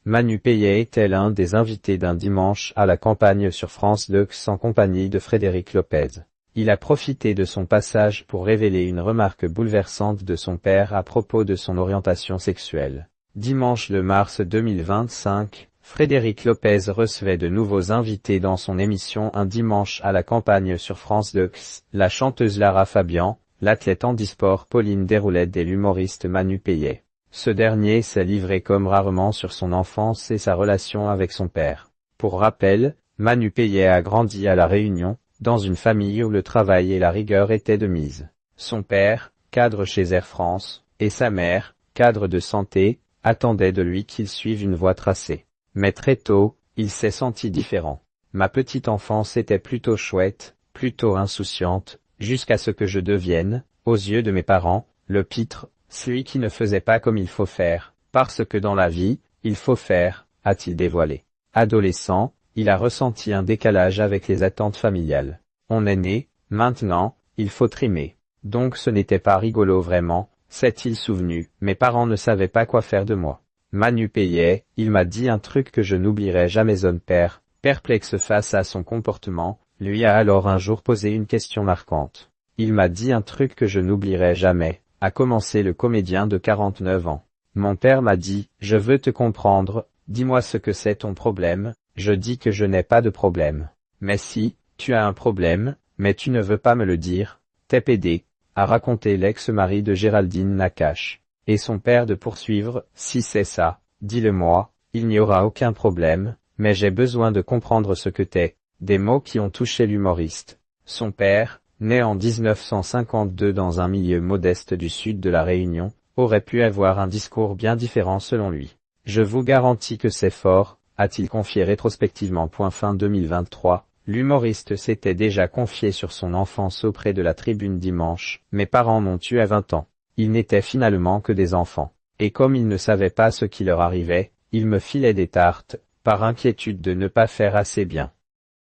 Manu Payet était l'un des invités d'un dimanche à la campagne sur France 2 en compagnie de Frédéric Lopez. Il a profité de son passage pour révéler une remarque bouleversante de son père à propos de son orientation sexuelle. Dimanche 2 mars 2025, Frédéric Lopez recevait de nouveaux invités dans son émission Un dimanche à la campagne sur France 2, la chanteuse Lara Fabian, l'athlète handisport Pauline Déroulède et l'humoriste Manu Payet. Ce dernier s'est livré comme rarement sur son enfance et sa relation avec son père. Pour rappel, Manu Payet a grandi à La Réunion, dans une famille où le travail et la rigueur étaient de mise. Son père, cadre chez Air France, et sa mère, cadre de santé, attendaient de lui qu'il suive une voie tracée. Mais très tôt, il s'est senti différent. Ma petite enfance était plutôt chouette, plutôt insouciante, jusqu'à ce que je devienne, aux yeux de mes parents, le pitre, celui qui ne faisait pas comme il faut faire, parce que dans la vie, il faut faire, a-t-il dévoilé. Adolescent, il a ressenti un décalage avec les attentes familiales. On est né, maintenant, il faut trimer. Donc ce n'était pas rigolo vraiment, s'est-il souvenu, mes parents ne savaient pas quoi faire de moi. Manu Payet, il m'a dit un truc que je n'oublierai jamais. Son père, perplexe face à son comportement, lui a alors un jour posé une question marquante. Il m'a dit un truc que je n'oublierai jamais, a commencé le comédien de 49 ans. Mon père m'a dit, je veux te comprendre, dis-moi ce que c'est ton problème. Je dis que je n'ai pas de problème. Mais si, tu as un problème, mais tu ne veux pas me le dire, t'es pédé, a raconté l'ex-mari de Géraldine Nakache. Et son père de poursuivre, si c'est ça, dis-le-moi, il n'y aura aucun problème, mais j'ai besoin de comprendre ce que t'es. Des mots qui ont touché l'humoriste. Son père, né en 1952 dans un milieu modeste du sud de la Réunion, aurait pu avoir un discours bien différent selon lui. Je vous garantis que c'est fort, a-t-il confié rétrospectivement. Fin 2023, l'humoriste s'était déjà confié sur son enfance auprès de la Tribune dimanche. Mes parents m'ont tué à 20 ans. Ils n'étaient finalement que des enfants. Et comme ils ne savaient pas ce qui leur arrivait, ils me filaient des tartes, par inquiétude de ne pas faire assez bien.